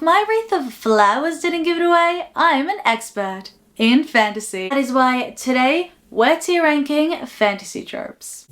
my wreath of flowers didn't give it away, I'm an expert in fantasy. That is why today we're tier ranking fantasy tropes.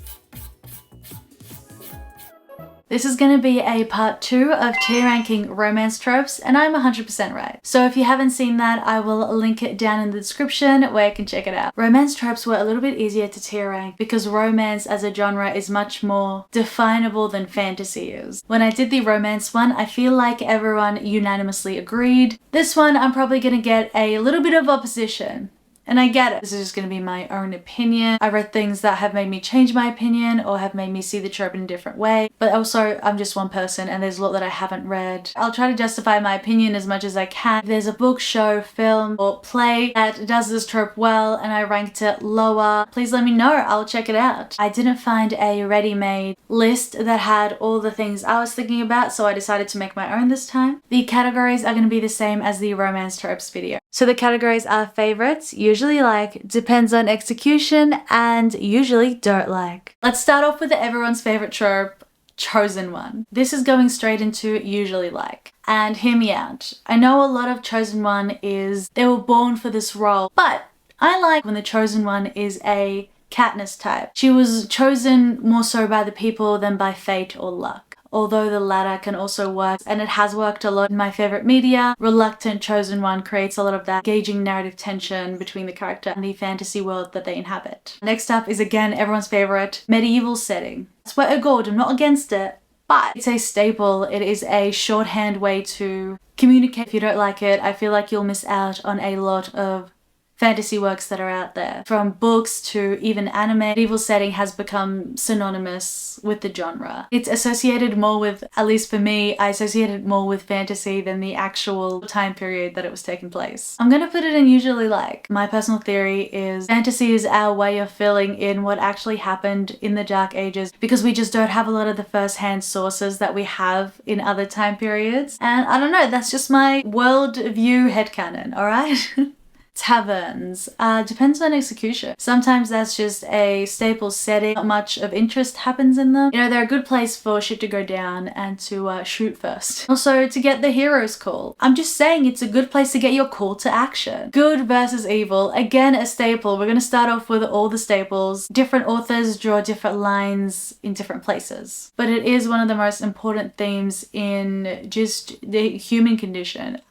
This is going to be a part 2 of tier ranking romance tropes, and I'm 100% right. So if you haven't seen that, I will link it down in the description where you can check it out. Romance tropes were a little bit easier to tier rank because romance as a genre is much more definable than fantasy is. When I did the romance one, I feel like everyone unanimously agreed. This one, I'm probably going to get a little bit of opposition. And I get it. This is just going to be my own opinion. I read things that have made me change my opinion or have made me see the trope in a different way. But also, I'm just one person and there's a lot that I haven't read. I'll try to justify my opinion as much as I can. If there's a book, show, film, or play that does this trope well and I ranked it lower, please let me know. I'll check it out. I didn't find a ready-made list that had all the things I was thinking about, so I decided to make my own this time. The categories are going to be the same as the romance tropes video. So the categories are favorites, usually like, depends on execution, and usually don't like. Let's start off with everyone's favorite trope, chosen one. This is going straight into usually like. And hear me out. I know a lot of chosen one is they were born for this role, but I like when the chosen one is a Katniss type. She was chosen more so by the people than by fate or luck. Although the latter can also work, and it has worked a lot in my favorite media. Reluctant chosen one creates a lot of that engaging narrative tension between the character and the fantasy world that they inhabit. Next up is again everyone's favorite, medieval setting. It's where good, I'm not against it, but it's a staple. It is a shorthand way to communicate. If you don't like it, I feel like you'll miss out on a lot of fantasy works that are out there. From books to even anime, medieval setting has become synonymous with the genre. It's associated more with, at least for me, I associate it more with fantasy than the actual time period that it was taking place. I'm gonna put it in usually like. My personal theory is fantasy is our way of filling in what actually happened in the Dark Ages because we just don't have a lot of the first-hand sources that we have in other time periods. And I don't know, that's just my worldview headcanon, alright? Taverns. Depends on execution. Sometimes that's just a staple setting. Not much of interest happens in them. You know, they're a good place for shit to go down and to shoot first. Also, to get the hero's call. I'm just saying it's a good place to get your call to action. Good versus evil. Again, a staple. We're going to start off with all the staples. Different authors draw different lines in different places. But it is one of the most important themes in just the human condition.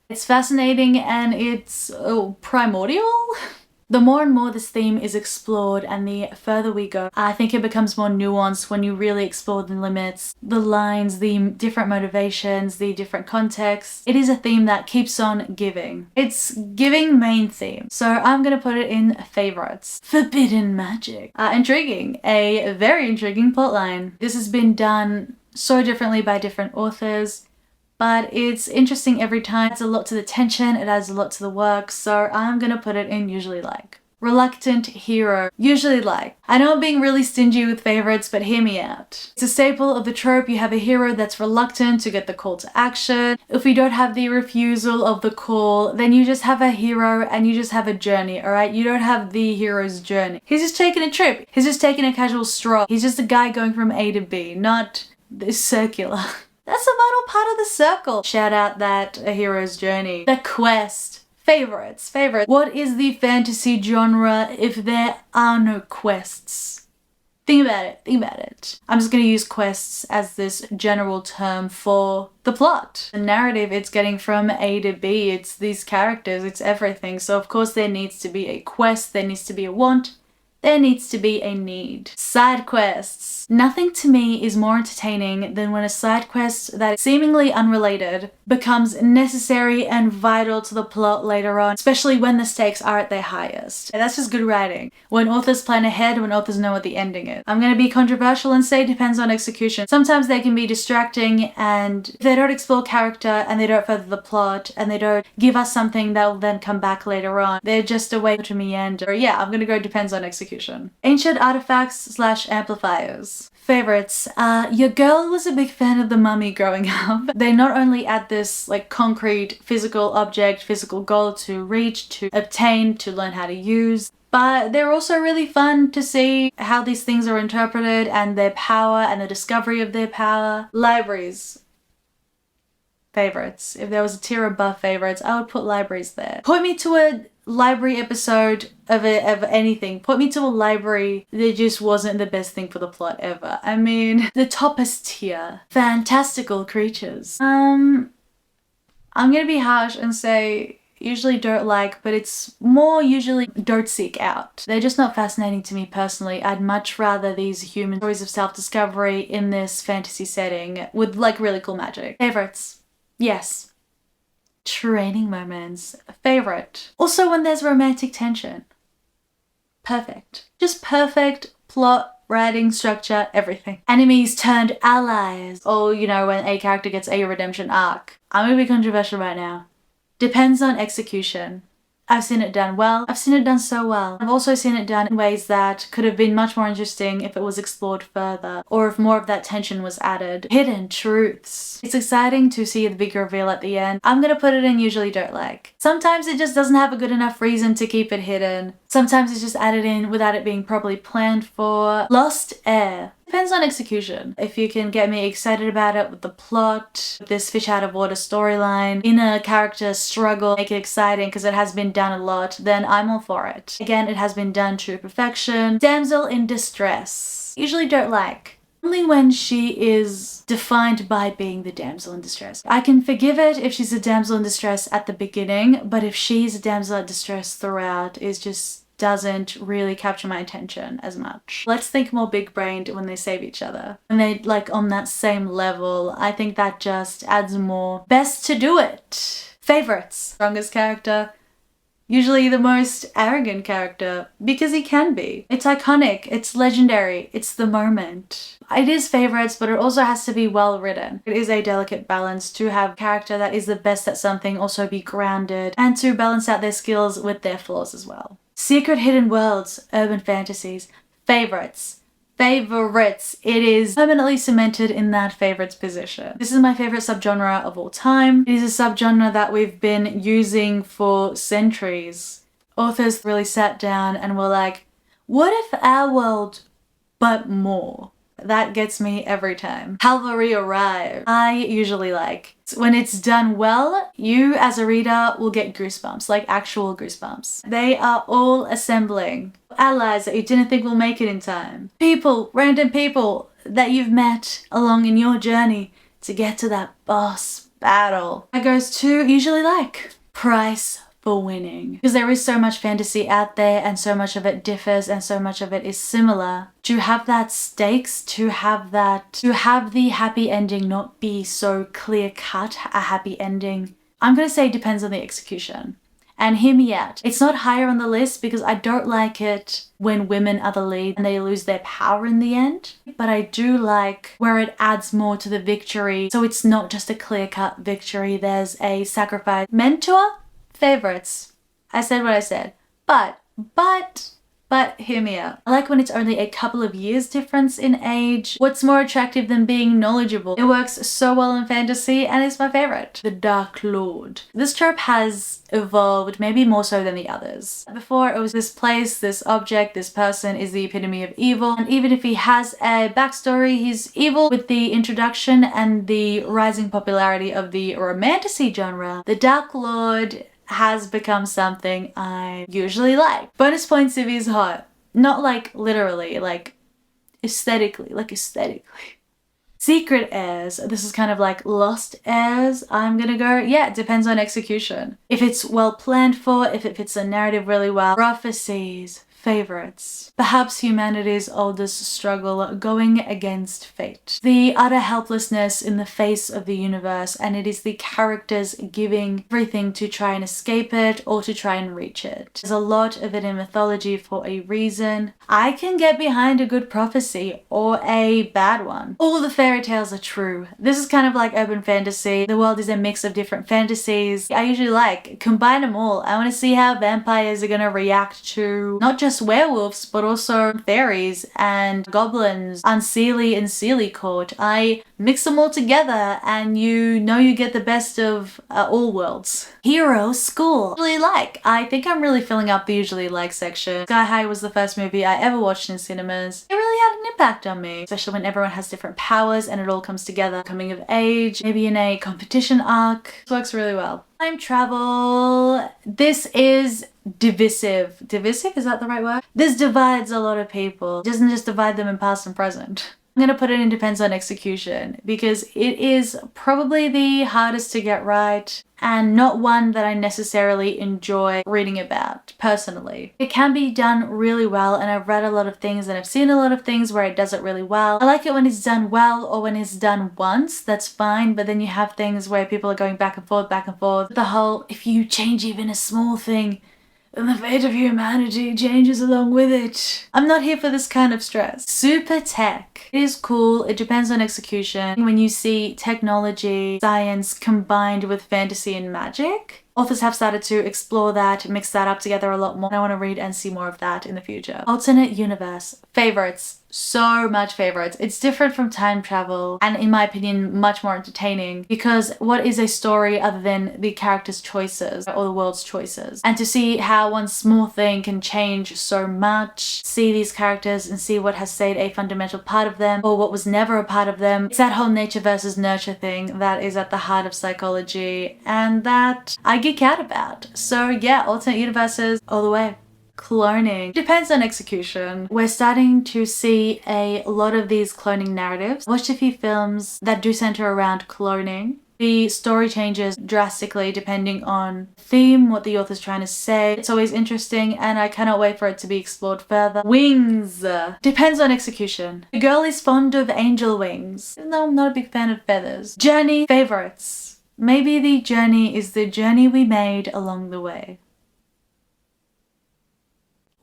It's fascinating and it's primordial. The more and more this theme is explored and the further we go, I think it becomes more nuanced when you really explore the limits, the lines, the different motivations, the different contexts. It is a theme that keeps on giving. It's giving main theme. So I'm gonna put it in favorites. Forbidden magic. Intriguing. A very intriguing plotline. This has been done so differently by different authors, but it's interesting every time. It adds a lot to the tension, it adds a lot to the work, so I'm gonna put it in usually like. Reluctant hero, usually like. I know I'm being really stingy with favorites, but hear me out. It's a staple of the trope. You have a hero that's reluctant to get the call to action. If we don't have the refusal of the call, then you just have a hero and you just have a journey, alright? You don't have the hero's journey. He's just taking a trip. He's just taking a casual stroll. He's just a guy going from A to B, not this circular. That's a vital part of the circle. Shout out that a hero's journey. The quest. Favorites. What is the fantasy genre if there are no quests? Think about it. I'm just gonna use quests as this general term for the plot. The narrative, it's getting from A to B. It's these characters, it's everything. So of course there needs to be a quest, there needs to be a want, there needs to be a need. Side quests. Nothing to me is more entertaining than when a side quest that is seemingly unrelated becomes necessary and vital to the plot later on, especially when the stakes are at their highest. And that's just good writing. When authors plan ahead, when authors know what the ending is. I'm gonna be controversial and say it depends on execution. Sometimes they can be distracting, and if they don't explore character and they don't further the plot and they don't give us something that will then come back later on, they're just a way to meander. Yeah, I'm gonna go depends on execution. Ancient artifacts / amplifiers. Favorites. Your girl was a big fan of the Mummy growing up. They not only add this like concrete physical object, physical goal to reach, to obtain, to learn how to use, but they're also really fun to see how these things are interpreted and their power and the discovery of their power. Libraries. favorites. If there was a tier above favorites, I would put libraries there. Point me to a library episode of anything. Put me to a library that just wasn't the best thing for the plot ever. I mean, the toppest tier. Fantastical creatures. I'm gonna be harsh and say usually don't like, but it's more usually don't seek out. They're just not fascinating to me personally. I'd much rather these human stories of self-discovery in this fantasy setting with like really cool magic. Favorites. Yes. Training moments. Favorite. Also when there's romantic tension. Perfect. Just perfect plot, writing, structure, everything. Enemies turned allies. Or, you know, when a character gets a redemption arc. I'm gonna be controversial right now. Depends on execution. I've seen it done well. I've seen it done so well. I've also seen it done in ways that could have been much more interesting if it was explored further, or if more of that tension was added. Hidden truths. It's exciting to see the big reveal at the end. I'm gonna put it in usually don't like. Sometimes it just doesn't have a good enough reason to keep it hidden. Sometimes it's just added in without it being properly planned for. Lost air. Depends on execution. If you can get me excited about it with the plot, this fish out of water storyline, inner character struggle, make it exciting because it has been done a lot, then I'm all for it. Again, it has been done to perfection. Damsel in distress. Usually don't like. Only when she is defined by being the damsel in distress. I can forgive it if she's a damsel in distress at the beginning, but if she's a damsel in distress throughout, is just doesn't really capture my attention as much. Let's think more big-brained when they save each other. When they like on that same level, I think that just adds more. Best to do it. Favorites. Strongest character. Usually the most arrogant character, because he can be. It's iconic, it's legendary, it's the moment. It is favorites, but it also has to be well written. It is a delicate balance to have a character that is the best at something also be grounded, and to balance out their skills with their flaws as well. Secret hidden worlds, urban fantasies, favorites. Favorites. It is permanently cemented in that favorites position. This is my favorite subgenre of all time. It is a subgenre that we've been using for centuries. Authors really sat down and were like, what if our world, but more? That gets me every time. Cavalry arrive. I usually like. When it's done well, you as a reader will get goosebumps, like actual goosebumps. They are all assembling. Allies that you didn't think will make it in time. People, random people that you've met along in your journey to get to that boss battle. That goes to usually like price for winning. Because there is so much fantasy out there and so much of it differs and so much of it is similar. To have that stakes, to have the happy ending not be so clear cut a happy ending, I'm gonna say depends on the execution. And hear me out. It's not higher on the list because I don't like it when women are the lead and they lose their power in the end. But I do like where it adds more to the victory. So it's not just a clear-cut victory. There's a sacrifice. Mentor? Favorites. I said what I said. But hear me out. I like when it's only a couple of years difference in age. What's more attractive than being knowledgeable? It works so well in fantasy and it's my favorite. The Dark Lord. This trope has evolved, maybe more so than the others. Before it was this place, this object, this person is the epitome of evil. And even if he has a backstory, he's evil. With the introduction and the rising popularity of the romantasy genre, the Dark Lord has become something I usually like. Bonus points if he's hot. Not like literally, like aesthetically. Secret heirs. This is kind of like lost heirs. I'm gonna go, yeah, it depends on execution. If it's well planned for, if it fits the narrative really well. Prophecies. Favorites. Perhaps humanity's oldest struggle going against fate. The utter helplessness in the face of the universe, and it is the characters giving everything to try and escape it or to try and reach it. There's a lot of it in mythology for a reason. I can get behind a good prophecy or a bad one. All the fairy tales are true. This is kind of like urban fantasy. The world is a mix of different fantasies. I usually like combine them all. I want to see how vampires are going to react to not just just werewolves, but also fairies and goblins, unseelie and seelie court. I mix them all together and you know you get the best of all worlds. Hero school. I think I'm really filling up the usually like section. Sky High was the first movie I ever watched in cinemas. It really had an impact on me, especially when everyone has different powers and it all comes together. Coming of age, maybe in a competition arc. This works really well. Time travel. This is divisive. Divisive? Is that the right word? This divides a lot of people. It doesn't just divide them in past and present. I'm gonna put it in depends on execution because it is probably the hardest to get right and not one that I necessarily enjoy reading about personally. It can be done really well and I've read a lot of things and I've seen a lot of things where it does it really well. I like it when it's done well or when it's done once, that's fine, but then you have things where people are going back and forth. The whole, if you change even a small thing, and the fate of humanity changes along with it. I'm not here for this kind of stress. Super tech. It is cool. It depends on execution. When you see technology, science combined with fantasy and magic, authors have started to explore that, mix that up together a lot more. I want to read and see more of that in the future. Alternate universe. Favorites. So much favorites. It's different from time travel and in my opinion much more entertaining because what is a story other than the character's choices or the world's choices? And to see how one small thing can change so much, see these characters and see what has stayed a fundamental part of them or what was never a part of them. It's that whole nature versus nurture thing that is at the heart of psychology and that I geek out about. So yeah, alternate universes all the way. Cloning. Depends on execution. We're starting to see a lot of these cloning narratives. Watched a few films that do center around cloning. The story changes drastically depending on theme, what the author's trying to say. It's always interesting and I cannot wait for it to be explored further. Wings. Depends on execution. The girl is fond of angel wings. No, I'm not a big fan of feathers. Journey. Favorites. Maybe the journey is the journey we made along the way.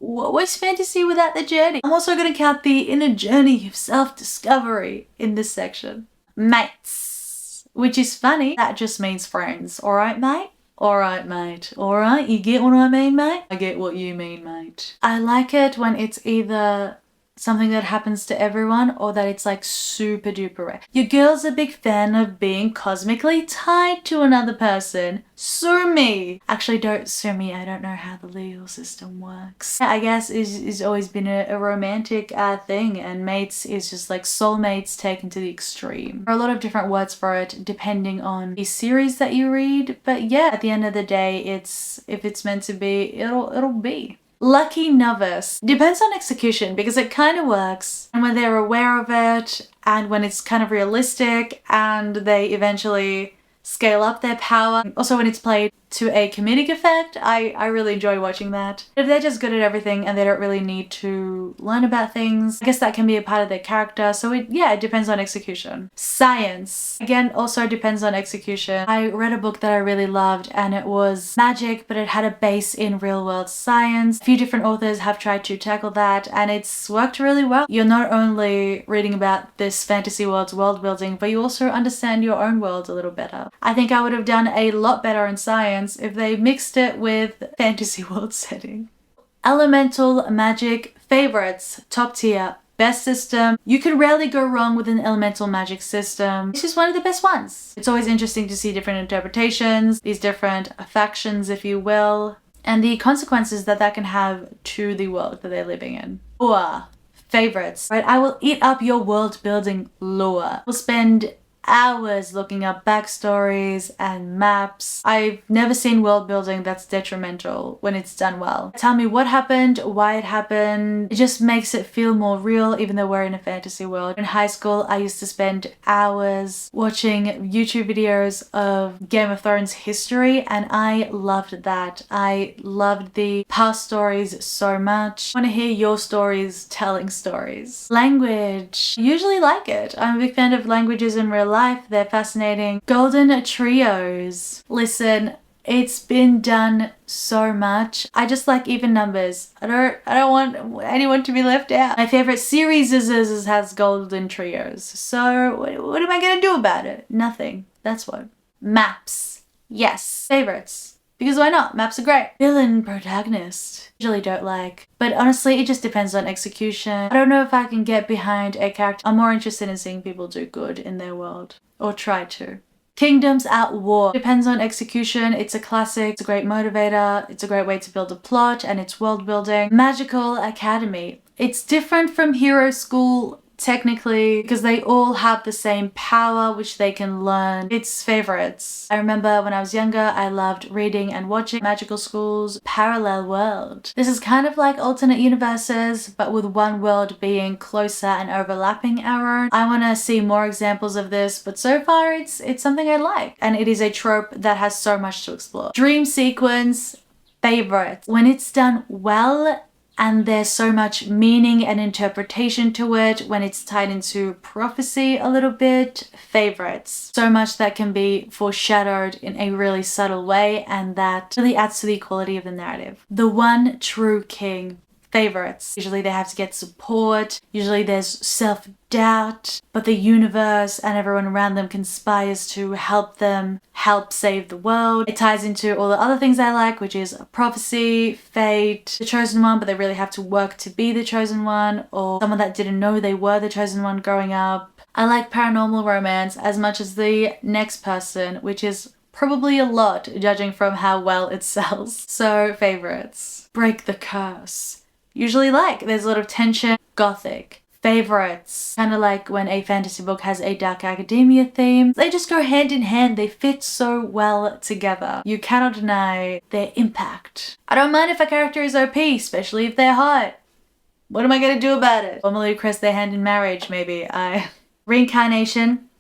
What was fantasy without the journey? I'm also going to count the inner journey of self-discovery in this section. Mates. Which is funny. That just means friends. Alright, mate? Alright, mate. Alright, you get what I mean, mate? I get what you mean, mate. I like it when it's either something that happens to everyone or that it's like super duper rare. Your girl's a big fan of being cosmically tied to another person. Sue me. Actually, don't sue me. I don't know how the legal system works. I guess it's always been a romantic thing and mates is just like soulmates taken to the extreme. There are a lot of different words for it depending on the series that you read. But yeah, at the end of the day, if it's meant to be, it'll be. Lucky novice. Depends on execution because it kind of works and when they're aware of it and when it's kind of realistic and they eventually scale up their power. Also when it's played to a comedic effect, I really enjoy watching that. If they're just good at everything and they don't really need to learn about things, I guess that can be a part of their character. So it depends on execution. Science. Again, also depends on execution. I read a book that I really loved and it was magic, but it had a base in real world science. A few different authors have tried to tackle that and it's worked really well. You're not only reading about this fantasy world's world building, but you also understand your own world a little better. I think I would have done a lot better in science if they mixed it with fantasy world setting. Elemental magic. Favorites. Top tier. Best system. You can rarely go wrong with an elemental magic system. This is one of the best ones. It's always interesting to see different interpretations, these different factions if you will, and the consequences that can have to the world that they're living in. Lore. Favorites. Right, I will eat up your world building lore. We'll spend hours looking up backstories and maps. I've never seen world building that's detrimental when it's done well. Tell me what happened, why it happened. It just makes it feel more real even though we're in a fantasy world. In high school, I used to spend hours watching YouTube videos of Game of Thrones history and I loved that. I loved the past stories so much. I want to hear your stories telling stories. Language. Usually like it. I'm a big fan of languages in real life. They're fascinating. Golden trios. Listen, it's been done so much. I just like even numbers. I don't want anyone to be left out. My favorite series has golden trios. So what am I gonna do about it? Nothing. That's what. Maps. Yes. Favorites. because why not? Maps are great. Villain protagonist. Usually don't like, but honestly it just depends on execution. I don't know if I can get behind a character. I'm more interested in seeing people do good in their world, or try to. Kingdoms at War. Depends on execution. It's a classic, it's a great motivator, it's a great way to build a plot, and it's world building. Magical Academy. It's different from Hero School technically because they all have the same power which they can learn. It's favorites. I remember when I was younger I loved reading and watching Magical School's Parallel World. This is kind of like alternate universes but with one world being closer and overlapping our own. I want to see more examples of this, but so far it's something I like, and it is a trope that has so much to explore. Dream sequence, favorites. When it's done well and there's so much meaning and interpretation to it, when it's tied into prophecy a little bit, favorites. So much that can be foreshadowed in a really subtle way, and that really adds to the quality of the narrative. The One True King. Favorites. Usually they have to get support, usually there's self-doubt, but the universe and everyone around them conspires to help them help save the world. It ties into all the other things I like, which is prophecy, fate, the chosen one, but they really have to work to be the chosen one, or someone that didn't know they were the chosen one growing up. I like paranormal romance as much as the next person, which is probably a lot judging from how well it sells. So favorites. Break the curse. Usually like, there's a lot of tension. Gothic. Favorites. Kind of like when a fantasy book has a dark academia theme. They just go hand in hand. They fit so well together. You cannot deny their impact. I don't mind if a character is OP, especially if they're hot. What am I gonna do about it? Formally request their hand in marriage, maybe. Reincarnation.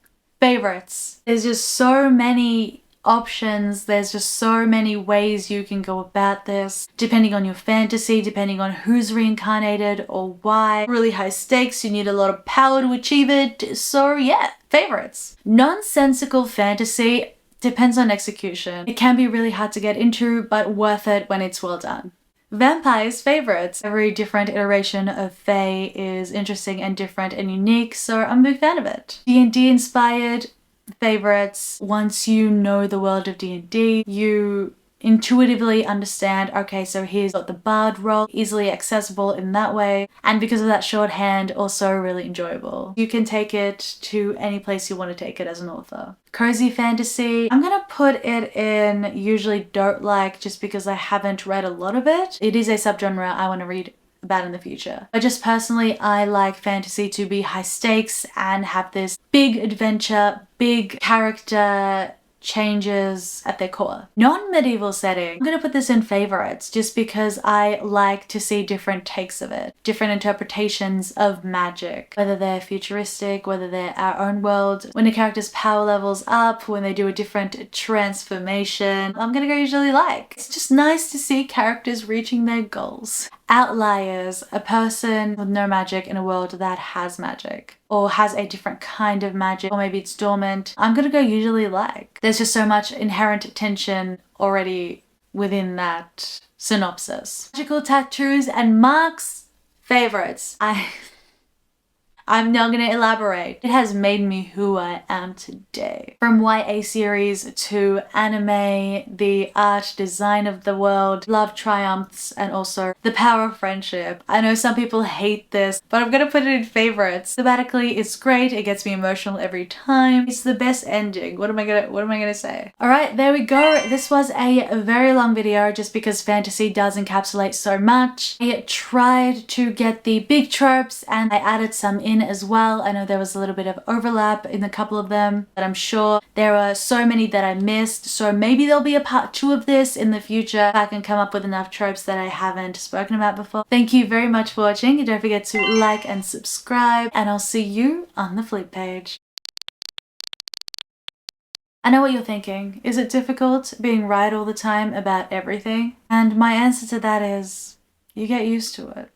Favorites. There's just so many options, there's just so many ways you can go about this, depending on your fantasy, depending on who's reincarnated or why. Really high stakes, you need a lot of power to achieve it, so yeah, favorites. Nonsensical fantasy depends on execution. It can be really hard to get into, but worth it when it's well done. Vampires, favorites. Every different iteration of Fae is interesting and different and unique, so I'm a big fan of it. D&D inspired, favorites. Once you know the world of D&D, you intuitively understand, okay, so here's got the bard role, easily accessible in that way, and because of that shorthand, also really enjoyable. You can take it to any place you want to take it as an author. Cozy fantasy, I'm gonna put it in usually don't like, just because I haven't read a lot of it. It is a subgenre I want to read about in the future. But just personally, I like fantasy to be high stakes and have this big adventure, big character changes at their core. Non-medieval setting, I'm gonna put this in favorites just because I like to see different takes of it, different interpretations of magic, whether they're futuristic, whether they're our own world, when a character's power levels up, when they do a different transformation. I'm gonna go usually like. It's just nice to see characters reaching their goals. Outliers, a person with no magic in a world that has magic, or has a different kind of magic, or maybe it's dormant. I'm gonna go usually like. There's just so much inherent tension already within that synopsis. Magical tattoos and marks, favorites. I'm not gonna elaborate. It has made me who I am today. From YA series to anime, the art design of the world, love triumphs, and also the power of friendship. I know some people hate this, but I'm gonna put it in favorites. Thematically, it's great. It gets me emotional every time. It's the best ending. What am I gonna say? All right, there we go. This was a very long video just because fantasy does encapsulate so much. I tried to get the big tropes and I added some in as well. I know there was a little bit of overlap in a couple of them, but I'm sure there are so many that I missed, so maybe there'll be a part 2 of this in the future if I can come up with enough tropes that I haven't spoken about before. Thank you very much for watching. Don't forget to like and subscribe, and I'll see you on the flip page. I know what you're thinking. Is it difficult being right all the time about everything? And my answer to that is, you get used to it.